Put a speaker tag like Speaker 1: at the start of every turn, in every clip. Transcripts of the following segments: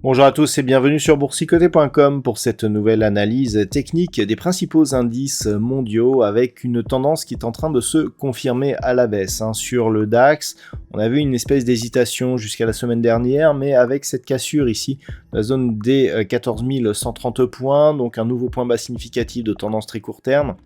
Speaker 1: Bonjour à tous et bienvenue sur boursicoté.com pour cette nouvelle analyse technique des principaux indices mondiaux avec une tendance qui est en train de se confirmer à la baisse. Sur le DAX, on a vu une espèce d'hésitation jusqu'à la semaine dernière, mais avec cette cassure ici, la zone des 14 130 points, donc un nouveau point bas significatif de tendance très court terme.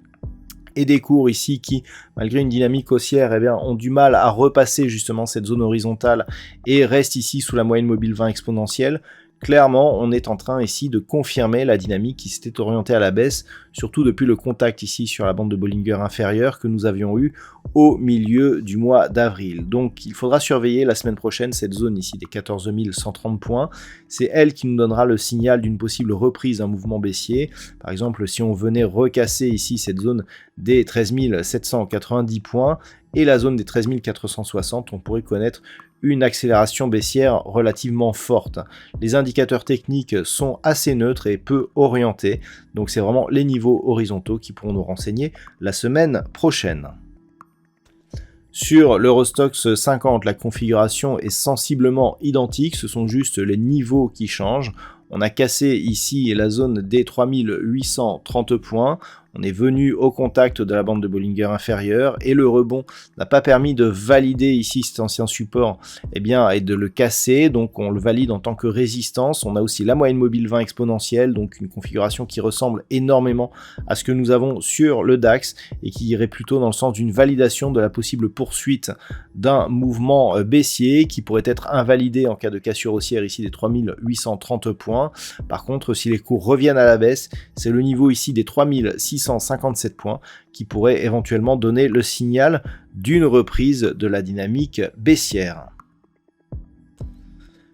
Speaker 1: Et des cours ici qui, malgré une dynamique haussière, ont du mal à repasser justement cette zone horizontale et restent ici sous la moyenne mobile 20 exponentielle. Clairement, on est en train ici de confirmer la dynamique qui s'était orientée à la baisse, surtout depuis le contact ici sur la bande de Bollinger inférieure que nous avions eu au milieu du mois d'avril. Donc il faudra surveiller la semaine prochaine cette zone ici des 14 130 points. C'est elle qui nous donnera le signal d'une possible reprise d'un mouvement baissier. Par exemple, si on venait recasser ici cette zone des 13 790 points et la zone des 13 460, on pourrait connaître une accélération baissière relativement forte. Les indicateurs techniques sont assez neutres et peu orientés, donc c'est vraiment les niveaux horizontaux qui pourront nous renseigner la semaine prochaine. Sur l'Eurostoxx 50, la configuration est sensiblement identique, ce sont juste les niveaux qui changent. On a cassé ici la zone des 3830 points, on est venu au contact de la bande de Bollinger inférieure et le rebond n'a pas permis de valider ici cet ancien support et de le casser, donc on le valide en tant que résistance. On a aussi la moyenne mobile 20 exponentielle, donc une configuration qui ressemble énormément à ce que nous avons sur le DAX et qui irait plutôt dans le sens d'une validation de la possible poursuite d'un mouvement baissier qui pourrait être invalidé en cas de cassure haussière ici des 3830 points. Par contre, si les cours reviennent à la baisse, c'est le niveau ici des 3657 points qui pourrait éventuellement donner le signal d'une reprise de la dynamique baissière.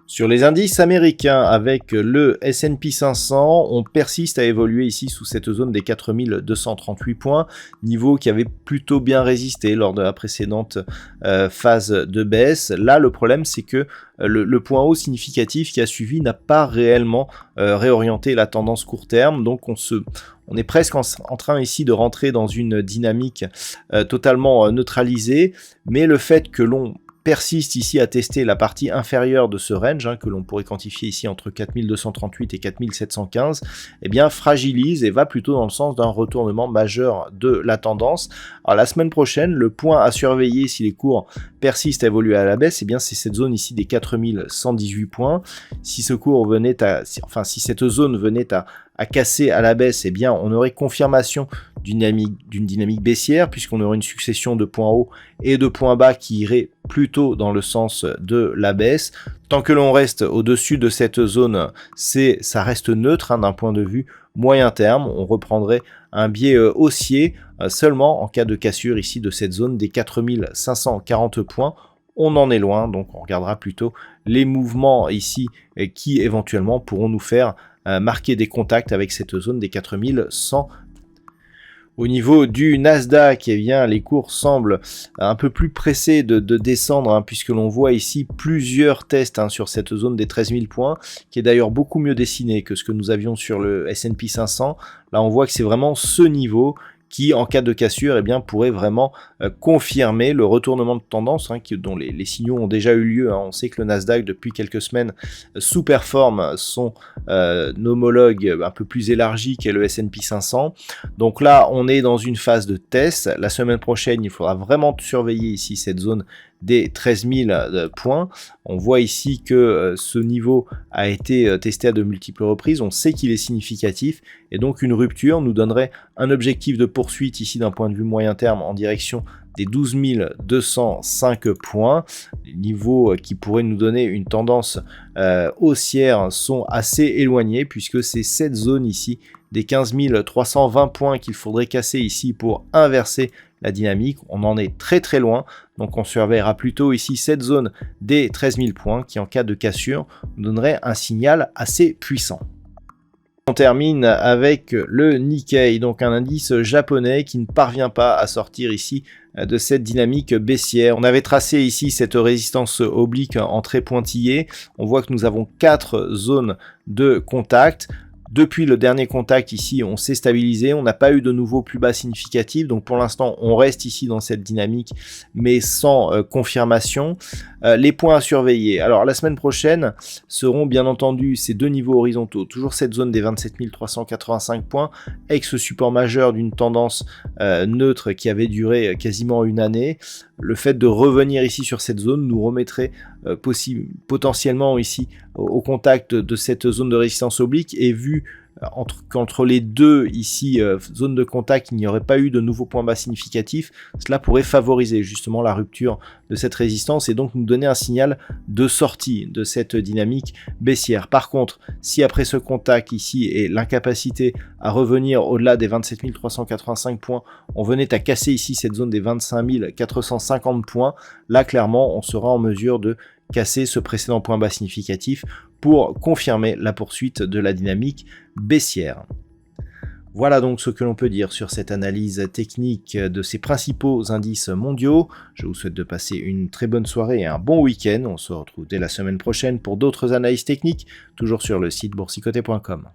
Speaker 1: Sur les indices américains, avec le S&P 500, on persiste à évoluer ici sous cette zone des 4238 points, niveau qui avait plutôt bien résisté lors de la précédente phase de baisse. Là, le problème, c'est que le point haut significatif qui a suivi n'a pas réellement réorienté la tendance court terme, donc on est presque en train ici de rentrer dans une dynamique totalement neutralisée, mais le fait que l'on persiste ici à tester la partie inférieure de ce range, que l'on pourrait quantifier ici entre 4238 et 4715, fragilise et va plutôt dans le sens d'un retournement majeur de la tendance. Alors la semaine prochaine, le point à surveiller si les cours persistent à évoluer à la baisse, c'est cette zone ici des 4118 points. Si ce cours venait si cette zone venait à casser à la baisse, on aurait confirmation d'une dynamique baissière, puisqu'on aurait une succession de points hauts et de points bas qui iraient plutôt dans le sens de la baisse. Tant que l'on reste au-dessus de cette zone, ça reste neutre d'un point de vue moyen terme. On reprendrait un biais haussier seulement en cas de cassure ici de cette zone des 4540 points. On en est loin, donc on regardera plutôt les mouvements ici qui éventuellement pourront nous faire marquer des contacts avec cette zone des 4100. Au niveau du Nasdaq, les cours semblent un peu plus pressés de descendre, puisque l'on voit ici plusieurs tests sur cette zone des 13 000 points, qui est d'ailleurs beaucoup mieux dessinée que ce que nous avions sur le S&P 500. Là, on voit que c'est vraiment ce niveau qui, en cas de cassure, pourrait vraiment confirmer le retournement de tendance, dont les signaux ont déjà eu lieu. On sait que le Nasdaq, depuis quelques semaines, sous-performe son homologue un peu plus élargi qu'est le S&P 500. Donc là, on est dans une phase de test. La semaine prochaine, il faudra vraiment surveiller ici cette zone des 13 000 points. On voit ici que ce niveau a été testé à de multiples reprises. On sait qu'il est significatif et donc une rupture nous donnerait un objectif de poursuite ici d'un point de vue moyen terme en direction des 12 205 points. Les niveaux qui pourraient nous donner une tendance haussière sont assez éloignés, puisque c'est cette zone ici des 15 320 points qu'il faudrait casser ici pour inverser la dynamique. On en est très très loin, donc on surveillera plutôt ici cette zone des 13 000 points qui, en cas de cassure, nous donnerait un signal assez puissant. On termine avec le Nikkei, donc un indice japonais qui ne parvient pas à sortir ici de cette dynamique baissière. On avait tracé ici cette résistance oblique en trait pointillé. On voit que nous avons 4 zones de contact. Depuis le dernier contact ici, on s'est stabilisé, on n'a pas eu de nouveau plus bas significatif, donc pour l'instant on reste ici dans cette dynamique, mais sans confirmation. Les points à surveiller, alors la semaine prochaine seront bien entendu ces deux niveaux horizontaux, toujours cette zone des 27 385 points, ex-support majeur d'une tendance neutre qui avait duré quasiment une année. Le fait de revenir ici sur cette zone nous remettrait potentiellement ici au contact de cette zone de résistance oblique, et vu qu'entre les deux ici zones de contact il n'y aurait pas eu de nouveaux points bas significatifs, cela pourrait favoriser justement la rupture de cette résistance et donc nous donner un signal de sortie de cette dynamique baissière. Par contre, si après ce contact ici et l'incapacité à revenir au-delà des 27 385 points, on venait à casser ici cette zone des 25 450 points, là clairement on sera en mesure de casser ce précédent point bas significatif pour confirmer la poursuite de la dynamique baissière. Voilà donc ce que l'on peut dire sur cette analyse technique de ces principaux indices mondiaux. Je vous souhaite de passer une très bonne soirée et un bon week-end. On se retrouve dès la semaine prochaine pour d'autres analyses techniques, toujours sur le site boursicoté.com.